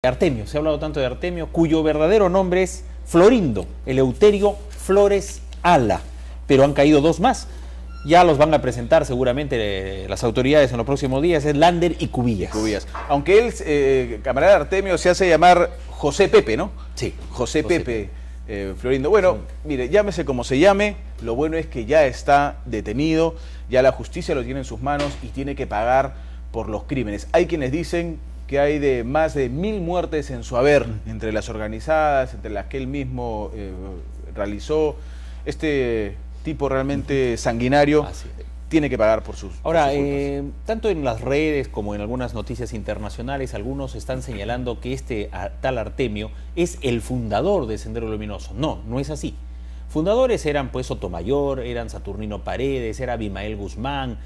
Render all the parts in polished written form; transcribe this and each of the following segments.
Artemio, se ha hablado tanto de Artemio, cuyo verdadero nombre es Florindo Eleuterio Flores Ala, pero han caído dos más. Ya los van a presentar seguramente las autoridades en los próximos días, es Lander y Cubillas. Aunque él, camarada Artemio, se hace llamar José Pepe, ¿no? Sí. José Pepe Florindo. Bueno, mire, llámese como se llame, lo bueno es que ya está detenido, ya la justicia lo tiene en sus manos y tiene que pagar por los crímenes. Hay quienes dicen que hay de más de 1000 muertes en su haber, entre las organizadas, entre las que él mismo realizó. Este tipo realmente sanguinario tiene que pagar por sus Ahora, por sus culpas. tanto en las redes como en algunas noticias internacionales, algunos están señalando que este tal Artemio es el fundador de Sendero Luminoso. No, no es así. Fundadores eran pues Sotomayor, eran Saturnino Paredes, era Abimael Guzmán,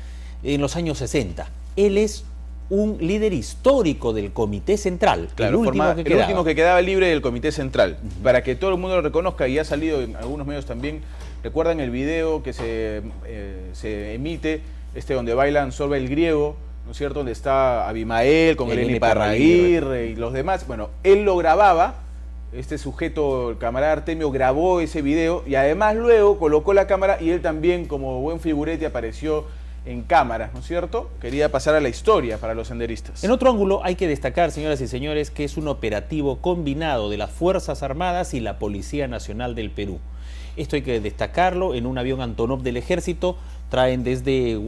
en los años 60. Él es un líder histórico del Comité Central, claro, el último que quedaba libre del Comité Central, para que todo el mundo lo reconozca, y ha salido en algunos medios también. ¿Recuerdan el video que se emite, donde bailan Sorba el Griego, ¿no es cierto?, donde está Abimael con Eleni Parraguirre y los demás? Bueno, él lo grababa, este sujeto, el camarada Artemio, grabó ese video y además luego colocó la cámara y él también, como buen figurete, apareció en cámara, ¿no es cierto? Quería pasar a la historia para los senderistas. En otro ángulo hay que destacar, señoras y señores, que es un operativo combinado de las Fuerzas Armadas y la Policía Nacional del Perú. Esto hay que destacarlo. En un avión Antonov del Ejército traen desde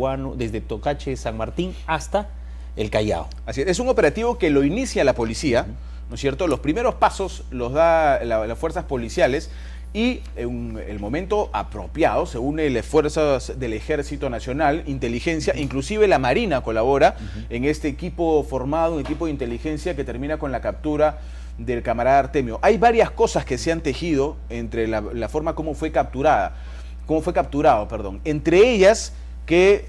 Tocache, San Martín hasta el Callao. Así es un operativo que lo inicia la policía, ¿no es cierto? Los primeros pasos los da las fuerzas policiales y en el momento apropiado se une las fuerzas del Ejército Nacional, inteligencia, inclusive la Marina colabora en este equipo formado, un equipo de inteligencia que termina con la captura del camarada Artemio. Hay varias cosas que se han tejido entre la forma como fue capturado, entre ellas que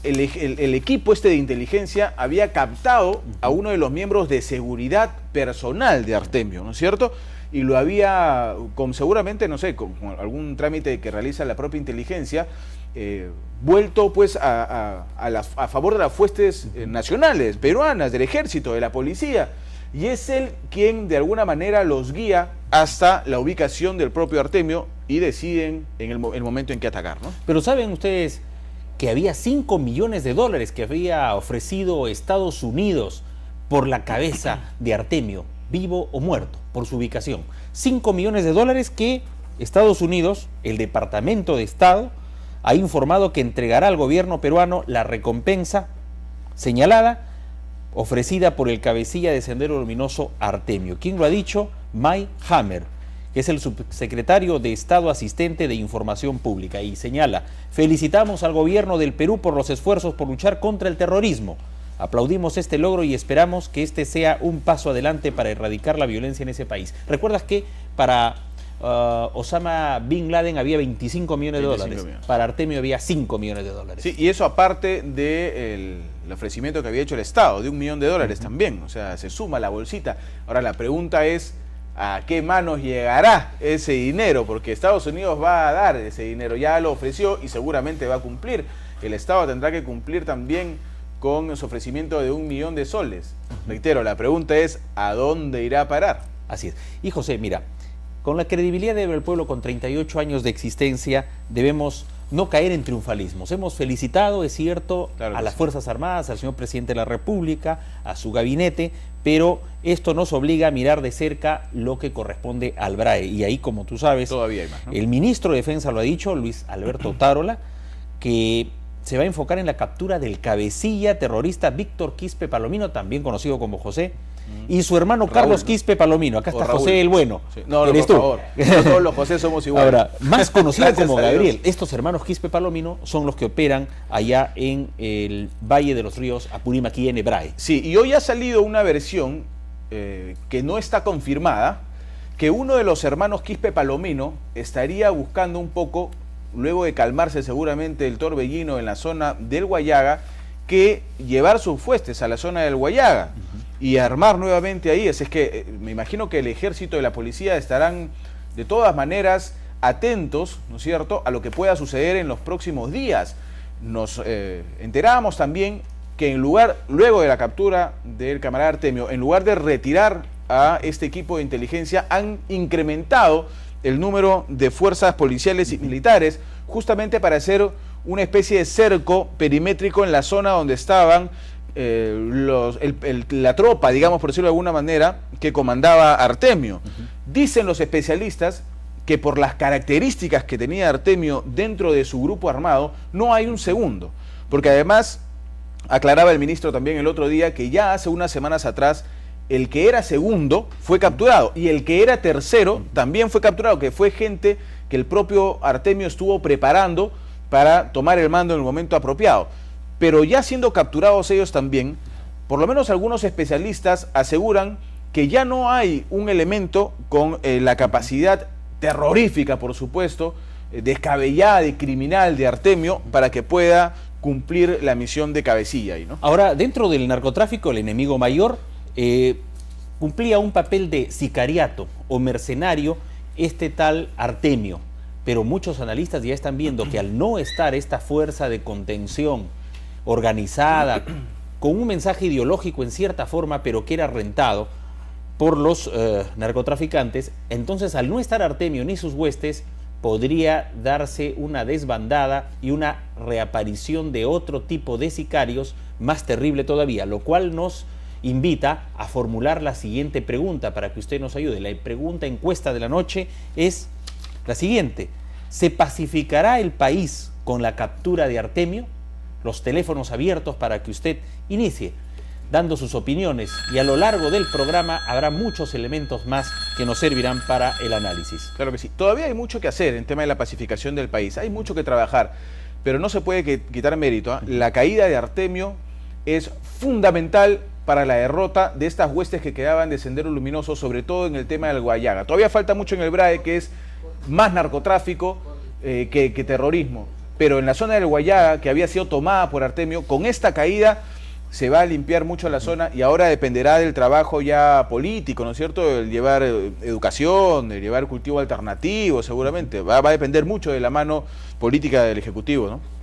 el equipo de inteligencia había captado a uno de los miembros de seguridad personal de Artemio, ¿no es cierto? Y lo había, seguramente, no sé, con algún trámite que realiza la propia inteligencia, vuelto pues a favor de las fuerzas nacionales, peruanas, del ejército, de la policía. Y es él quien de alguna manera los guía hasta la ubicación del propio Artemio y deciden en el momento en que atacar, ¿no? Pero ¿saben ustedes que había $5 millones que había ofrecido Estados Unidos por la cabeza de Artemio, vivo o muerto, por su ubicación? $5 millones que Estados Unidos, el Departamento de Estado, ha informado que entregará al gobierno peruano la recompensa señalada, ofrecida por el cabecilla de Sendero Luminoso Artemio. ¿Quién lo ha dicho? Mike Hammer, que es el subsecretario de Estado asistente de Información Pública, y señala: felicitamos al gobierno del Perú por los esfuerzos por luchar contra el terrorismo. Aplaudimos este logro y esperamos que este sea un paso adelante para erradicar la violencia en ese país. ¿Recuerdas que para Osama Bin Laden había $25 millones? Para Artemio había $5 millones. Sí, y eso aparte del ofrecimiento que había hecho el Estado, de $1 millón también. O sea, se suma la bolsita. Ahora la pregunta es, ¿a qué manos llegará ese dinero? Porque Estados Unidos va a dar ese dinero, ya lo ofreció y seguramente va a cumplir. El Estado tendrá que cumplir también con su ofrecimiento de $1 millón. Reitero, la pregunta es, ¿a dónde irá a parar? Así es. Y José, mira, con la credibilidad del pueblo, con 38 años de existencia, debemos no caer en triunfalismos. Hemos felicitado, es cierto, a las Fuerzas Armadas, al señor Presidente de la República, a su gabinete, pero esto nos obliga a mirar de cerca lo que corresponde al BRAE. Y ahí, como tú sabes, todavía hay más, ¿no? El ministro de Defensa lo ha dicho, Luis Alberto Tarola, que se va a enfocar en la captura del cabecilla terrorista Víctor Quispe Palomino, también conocido como José, y su hermano Raúl, Carlos Quispe Palomino. Acá está José el Bueno. Sí. No, por favor. No todos los José somos iguales. Ahora, más conocido como Gabriel. Estos hermanos Quispe Palomino son los que operan allá en el Valle de los Ríos, Apurímac, en BRAE. Sí, y hoy ha salido una versión que no está confirmada, que uno de los hermanos Quispe Palomino estaría buscando un poco, luego de calmarse seguramente el torbellino en la zona del Huallaga, que llevar sus fuestes a la zona del Huallaga y armar nuevamente ahí. Es que me imagino que el ejército y la policía estarán de todas maneras atentos, ¿no es cierto?, a lo que pueda suceder en los próximos días. Nos enteramos también que que luego de la captura del camarada Artemio, en lugar de retirar a este equipo de inteligencia, han incrementado el número de fuerzas policiales y militares, justamente para hacer una especie de cerco perimétrico en la zona donde estaban la tropa, digamos por decirlo de alguna manera, que comandaba Artemio. Dicen los especialistas que por las características que tenía Artemio dentro de su grupo armado, no hay un segundo, porque además aclaraba el ministro también el otro día que ya hace unas semanas atrás el que era segundo fue capturado y el que era tercero también fue capturado, que fue gente que el propio Artemio estuvo preparando para tomar el mando en el momento apropiado. Pero ya siendo capturados ellos también, por lo menos algunos especialistas aseguran que ya no hay un elemento con la capacidad terrorífica, por supuesto, descabellada y criminal de Artemio para que pueda cumplir la misión de cabecilla ahí, ¿no? Ahora, dentro del narcotráfico, el enemigo mayor cumplía un papel de sicariato o mercenario este tal Artemio, pero muchos analistas ya están viendo que al no estar esta fuerza de contención organizada, con un mensaje ideológico en cierta forma, pero que era rentado por los narcotraficantes, entonces al no estar Artemio ni sus huestes, podría darse una desbandada y una reaparición de otro tipo de sicarios más terrible todavía, lo cual nos invita a formular la siguiente pregunta para que usted nos ayude. La pregunta encuesta de la noche es la siguiente: ¿se pacificará el país con la captura de Artemio? Los teléfonos abiertos para que usted inicie dando sus opiniones, y a lo largo del programa habrá muchos elementos más que nos servirán para el análisis. Claro que sí. Todavía hay mucho que hacer en tema de la pacificación del país. Hay mucho que trabajar, pero no se puede quitar mérito, ¿eh? La caída de Artemio es fundamental para la derrota de estas huestes que quedaban de Sendero Luminoso, sobre todo en el tema del Guayaga. Todavía falta mucho en el BRAE, que es más narcotráfico que terrorismo. Pero en la zona del Guayaga, que había sido tomada por Artemio, con esta caída se va a limpiar mucho la zona y ahora dependerá del trabajo ya político, ¿no es cierto? El llevar educación, el llevar cultivo alternativo, seguramente. Va a depender mucho de la mano política del Ejecutivo, ¿no?